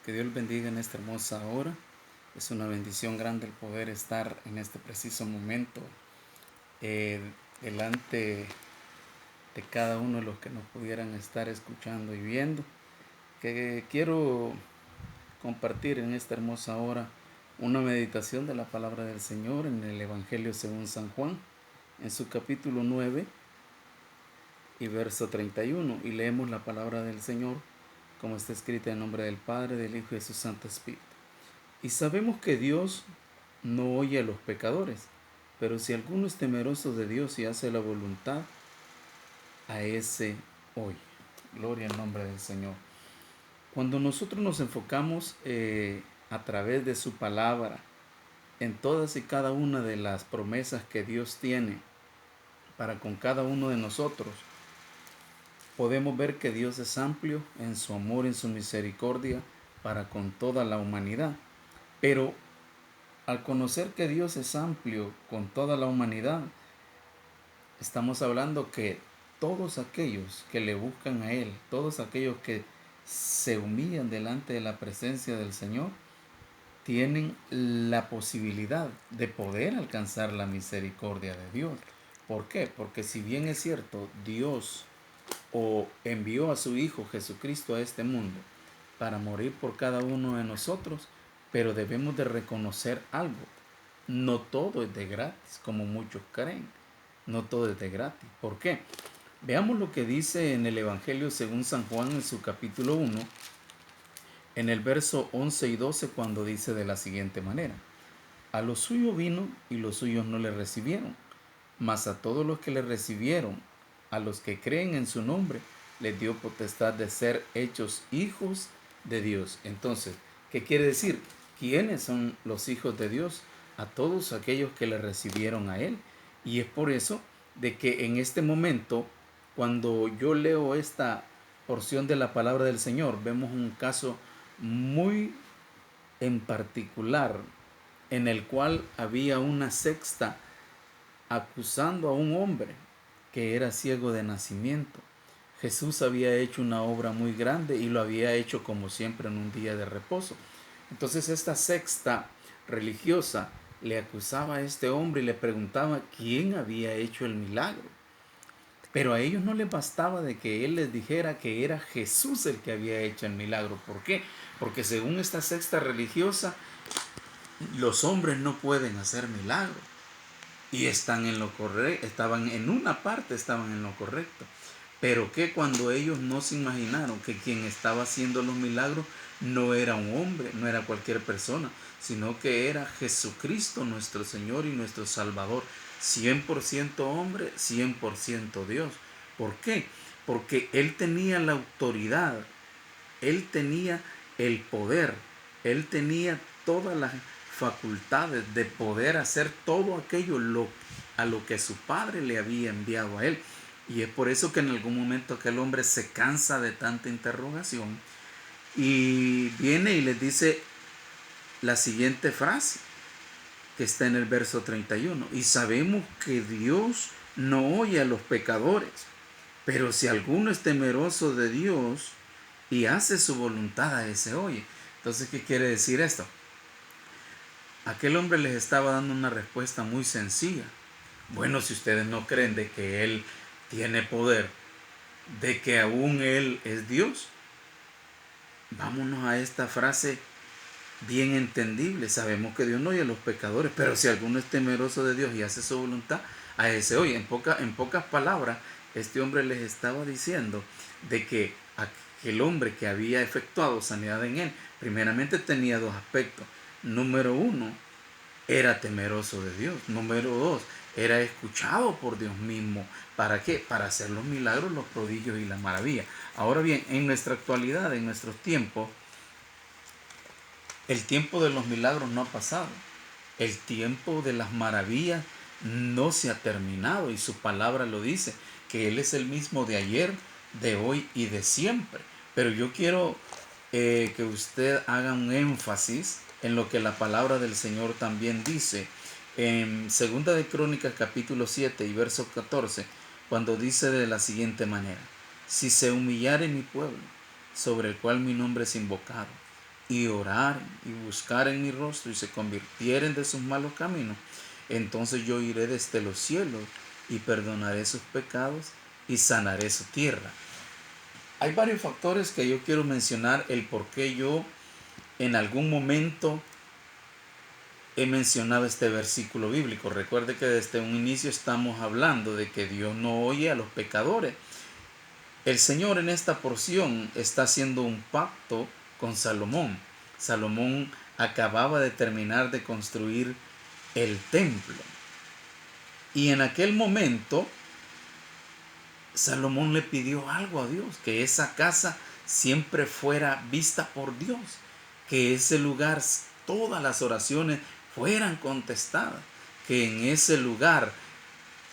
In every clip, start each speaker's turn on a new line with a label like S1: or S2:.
S1: Que Dios les bendiga en esta hermosa hora. Es una bendición grande el poder estar en este preciso momento eh, delante de cada uno de los que nos pudieran estar escuchando y viendo. Que quiero compartir en esta hermosa hora una meditación de la palabra del Señor en el Evangelio según San Juan, en su capítulo 9 y verso 31. Y leemos la palabra del Señor como está escrita en nombre del Padre, del Hijo y de su Santo Espíritu. Y sabemos que Dios no oye a los pecadores, pero si alguno es temeroso de Dios y hace la voluntad, a ese oye. Gloria al nombre del Señor. Cuando nosotros nos enfocamos a través de su palabra en todas y cada una de las promesas que Dios tiene para con cada uno de nosotros, podemos ver que Dios es amplio en su amor, en su misericordia para con toda la humanidad. Pero al conocer que Dios es amplio con toda la humanidad, estamos hablando que todos aquellos que le buscan a Él, todos aquellos que se humillan delante de la presencia del Señor, tienen la posibilidad de poder alcanzar la misericordia de Dios. ¿Por qué? Porque si bien es cierto, Dios envió a su Hijo Jesucristo a este mundo para morir por cada uno de nosotros, pero debemos de reconocer algo. No todo es de gratis, como muchos creen. No todo es de gratis. ¿Por qué? Veamos lo que dice en el Evangelio según San Juan en su capítulo 1, en el verso 11 y 12, cuando dice de la siguiente manera: a los suyos vino y los suyos no le recibieron, mas a todos los que le recibieron, a los que creen en su nombre, les dio potestad de ser hechos hijos de Dios. Entonces, ¿qué quiere decir? ¿Quiénes son los hijos de Dios? A todos aquellos que le recibieron a Él. Y es por eso de que en este momento, cuando yo leo esta porción de la palabra del Señor, vemos un caso muy en particular en el cual había una secta acusando a un hombre que era ciego de nacimiento. Jesús había hecho una obra muy grande y lo había hecho como siempre en un día de reposo. Entonces esta secta religiosa le acusaba a este hombre y le preguntaba quién había hecho el milagro. Pero a ellos no les bastaba de que él les dijera que era Jesús el que había hecho el milagro. ¿Por qué? Porque según esta secta religiosa, los hombres no pueden hacer milagros. Y están en lo correcto, estaban en una parte, estaban en lo correcto. Pero que cuando ellos no se imaginaron que quien estaba haciendo los milagros no era un hombre, no era cualquier persona, sino que era Jesucristo, nuestro Señor y nuestro Salvador, 100% hombre, 100% Dios. ¿Por qué? Porque Él tenía la autoridad, Él tenía el poder, Él tenía todas las facultades de poder hacer todo aquello a lo que su padre le había enviado a él. Y es por eso que en algún momento aquel hombre se cansa de tanta interrogación y viene y les dice la siguiente frase que está en el verso 31. Y sabemos que Dios no oye a los pecadores, pero si alguno es temeroso de Dios y hace su voluntad, a ese oye. Entonces, ¿qué quiere decir esto? Aquel hombre les estaba dando una respuesta muy sencilla. Bueno, si ustedes no creen de que Él tiene poder, de que aún Él es Dios, vámonos a esta frase bien entendible. Sabemos que Dios no oye a los pecadores, pero si alguno es temeroso de Dios y hace su voluntad, a ese oye. En pocas palabras, este hombre les estaba diciendo de que aquel hombre que había efectuado sanidad en él, primeramente tenía dos aspectos. Número uno, era temeroso de Dios. Número dos, era escuchado por Dios mismo. ¿Para qué? Para hacer los milagros, los prodigios y las maravillas. Ahora bien, en nuestra actualidad, en nuestros tiempos, el tiempo de los milagros no ha pasado. El tiempo de las maravillas no se ha terminado y su palabra lo dice, que Él es el mismo de ayer, de hoy y de siempre. Pero yo quiero que usted haga un énfasis en lo que la palabra del Señor también dice en Segunda de Crónicas capítulo 7 y verso 14, cuando dice de la siguiente manera: si se humillare mi pueblo, sobre el cual mi nombre es invocado, y oraren y buscaren mi rostro y se convirtieren de sus malos caminos, entonces yo iré desde los cielos y perdonaré sus pecados y sanaré su tierra. Hay varios factores que yo quiero mencionar el por qué yo en algún momento he mencionado este versículo bíblico. Recuerde que desde un inicio estamos hablando de que Dios no oye a los pecadores. El Señor en esta porción está haciendo un pacto con Salomón. Salomón acababa de terminar de construir el templo. Y en aquel momento Salomón le pidió algo a Dios, que esa casa siempre fuera vista por Dios, que ese lugar, todas las oraciones fueran contestadas, que en ese lugar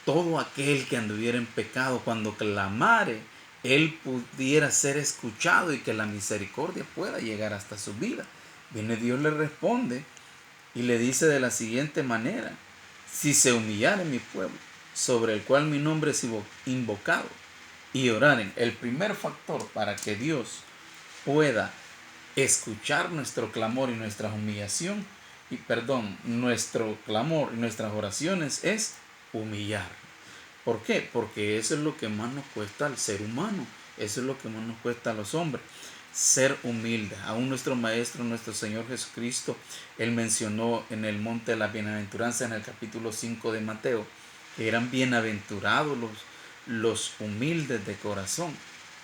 S1: todo aquel que anduviera en pecado, cuando clamare, él pudiera ser escuchado y que la misericordia pueda llegar hasta su vida. Viene Dios, le responde y le dice de la siguiente manera: si se humillare mi pueblo, sobre el cual mi nombre es invocado, y oraren. El primer factor para que Dios pueda escuchar nuestro clamor y nuestra humillación, nuestro clamor y nuestras oraciones es humillar. ¿Por qué? Porque eso es lo que más nos cuesta al ser humano, eso es lo que más nos cuesta a los hombres, ser humilde. Aún nuestro Maestro, nuestro Señor Jesucristo, Él mencionó en el Monte de la Bienaventuranza, en el capítulo 5 de Mateo, que eran bienaventurados los humildes de corazón,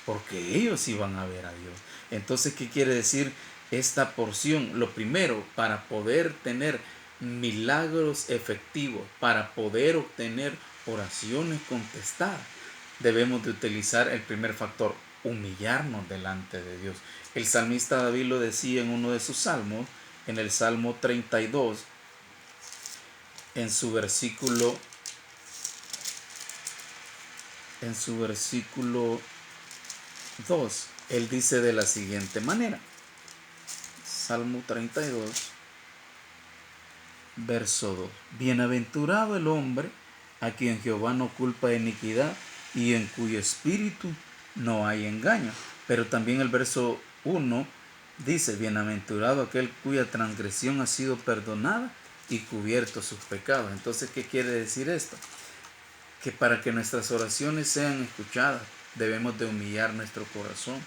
S1: porque ellos iban a ver a Dios. Entonces, ¿qué quiere decir esta porción? Lo primero, para poder tener milagros efectivos, para poder obtener oraciones contestadas, debemos de utilizar el primer factor: humillarnos delante de Dios. El salmista David lo decía en uno de sus salmos, en el Salmo 32, en su versículo 2, él dice de la siguiente manera: Salmo 32, verso 2: bienaventurado el hombre a quien Jehová no culpa de iniquidad y en cuyo espíritu no hay engaño. Pero también el verso 1 dice: bienaventurado aquel cuya transgresión ha sido perdonada y cubierto sus pecados. Entonces, ¿qué quiere decir esto? Que para que nuestras oraciones sean escuchadas, debemos de humillar nuestro corazón,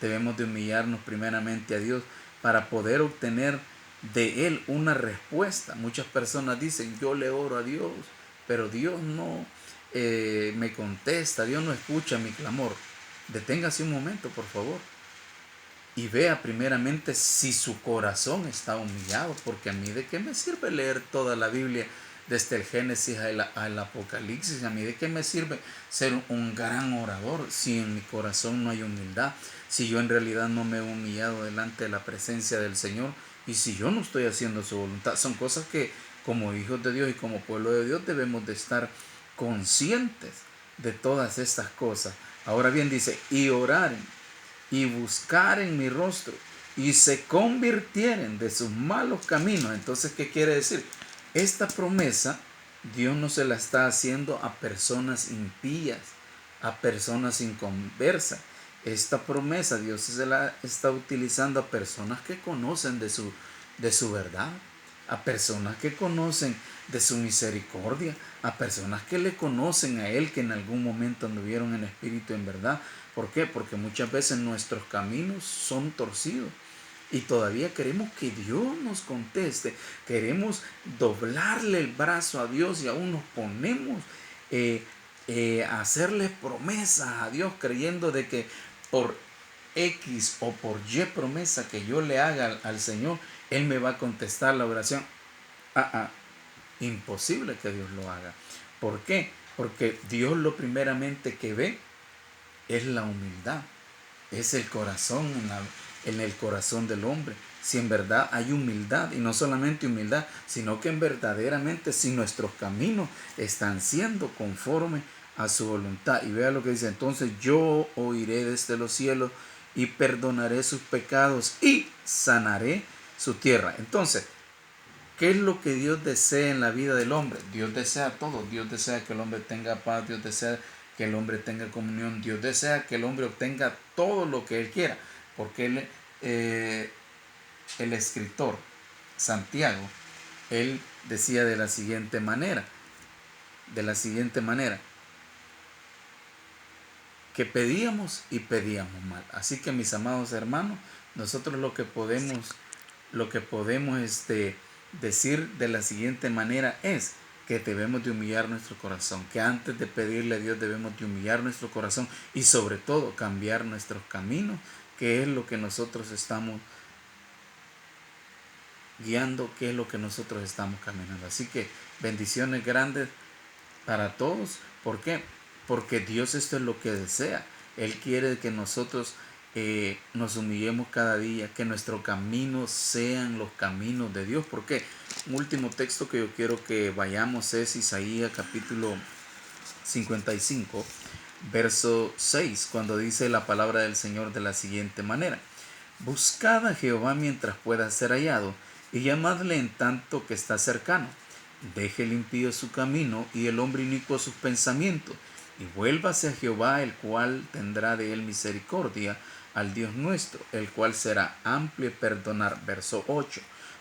S1: debemos de humillarnos primeramente a Dios para poder obtener de Él una respuesta. Muchas personas dicen: yo le oro a Dios, pero Dios no me contesta, Dios no escucha mi clamor. Deténgase un momento, por favor, y vea primeramente si su corazón está humillado, porque a mí de qué me sirve leer toda la Biblia desde el Génesis al Apocalipsis. A mí de qué me sirve ser un gran orador si en mi corazón no hay humildad, si yo en realidad no me he humillado delante de la presencia del Señor y si yo no estoy haciendo su voluntad. Son cosas que como hijos de Dios y como pueblo de Dios debemos de estar conscientes de todas estas cosas. Ahora bien, dice: y oraren y buscaren mi rostro y se convirtieren de sus malos caminos. Entonces, ¿qué quiere decir? Esta promesa Dios no se la está haciendo a personas impías, a personas inconversas. Esta promesa Dios se la está utilizando a personas que conocen de su verdad, a personas que conocen de su misericordia, a personas que le conocen a Él, que en algún momento anduvieron en espíritu en verdad. ¿Por qué? Porque muchas veces nuestros caminos son torcidos y todavía queremos que Dios nos conteste, queremos doblarle el brazo a Dios y aún nos ponemos a hacerle promesas a Dios creyendo de que por X o por Y promesa que yo le haga al Señor, Él me va a contestar la oración. Imposible que Dios lo haga. ¿Por qué? Porque Dios lo primeramente que ve es la humildad, es el corazón en el corazón del hombre. Si en verdad hay humildad, y no solamente humildad, sino que verdaderamente si nuestros caminos están siendo conforme a su voluntad. Y vea lo que dice: entonces yo oiré desde los cielos y perdonaré sus pecados y sanaré su tierra. Entonces, ¿qué es lo que Dios desea en la vida del hombre? Dios desea todo. Dios desea que el hombre tenga paz, Dios desea que el hombre tenga comunión, Dios desea que el hombre obtenga todo lo que él quiera, porque el escritor Santiago, él decía de la siguiente manera, que pedíamos y pedíamos mal. Así que, mis amados hermanos, nosotros lo que podemos decir de la siguiente manera es que debemos de humillar nuestro corazón, que antes de pedirle a Dios debemos de humillar nuestro corazón y sobre todo cambiar nuestros caminos, que es lo que nosotros estamos guiando, que es lo que nosotros estamos caminando. Así que bendiciones grandes para todos. ¿Por qué? Porque Dios esto es lo que desea. Él quiere que nosotros nos humillemos cada día, que nuestros caminos sean los caminos de Dios. ¿Por qué? Un último texto que yo quiero que vayamos es Isaías capítulo 55, verso 6, cuando dice la palabra del Señor de la siguiente manera: buscad a Jehová mientras pueda ser hallado, y llamadle en tanto que está cercano. Deje el impío su camino y el hombre inicuo sus pensamientos, y vuélvase a Jehová, el cual tendrá de él misericordia, al Dios nuestro, el cual será amplio en perdonar. Verso 8.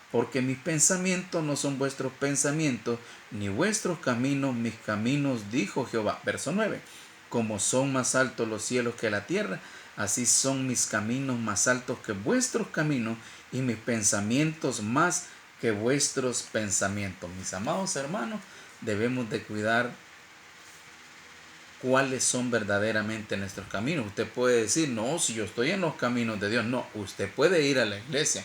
S1: Porque mis pensamientos no son vuestros pensamientos, ni vuestros caminos mis caminos, dijo Jehová. Verso 9. Como son más altos los cielos que la tierra, así son mis caminos más altos que vuestros caminos, y mis pensamientos más que vuestros pensamientos. Mis amados hermanos, debemos de cuidar cuáles son verdaderamente nuestros caminos. Usted puede decir, no, si yo estoy en los caminos de Dios. No, usted puede ir a la iglesia,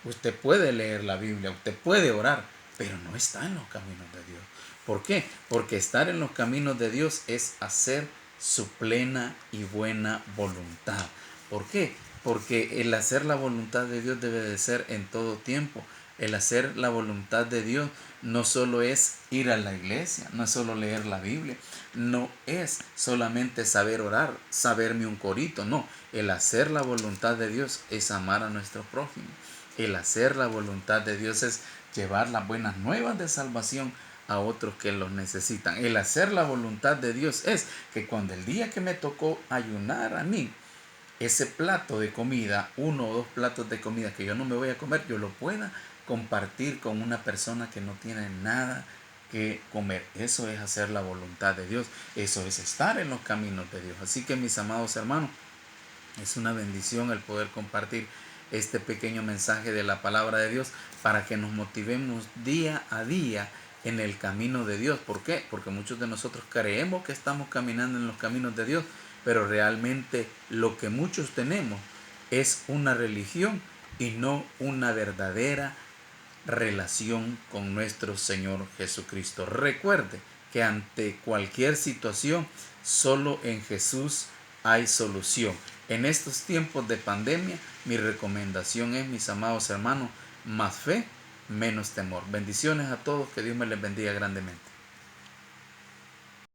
S1: usted puede leer la Biblia, usted puede orar, pero no está en los caminos de Dios. ¿Por qué? Porque estar en los caminos de Dios es hacer su plena y buena voluntad. ¿Por qué? Porque el hacer la voluntad de Dios debe de ser en todo tiempo. El hacer la voluntad de Dios no solo es ir a la iglesia, no es solo leer la Biblia, no es solamente saber orar, saberme un corito, no. El hacer la voluntad de Dios es amar a nuestro prójimo. El hacer la voluntad de Dios es llevar las buenas nuevas de salvación a otros que los necesitan. El hacer la voluntad de Dios es que cuando el día que me tocó ayunar a mí, ese plato de comida, 1 o 2 platos de comida que yo no me voy a comer, yo lo pueda compartir con una persona que no tiene nada que comer. Eso es hacer la voluntad de Dios. Eso es estar en los caminos de Dios. Así que, mis amados hermanos, es una bendición el poder compartir este pequeño mensaje de la palabra de Dios para que nos motivemos día a día en el camino de Dios. ¿Por qué? Porque muchos de nosotros creemos que estamos caminando en los caminos de Dios, pero realmente lo que muchos tenemos es una religión y no una verdadera relación con nuestro Señor Jesucristo. Recuerde que ante cualquier situación, solo en Jesús hay solución. En estos tiempos de pandemia, mi recomendación es, mis amados hermanos, más fe, menos temor. Bendiciones a todos, que Dios me les bendiga grandemente.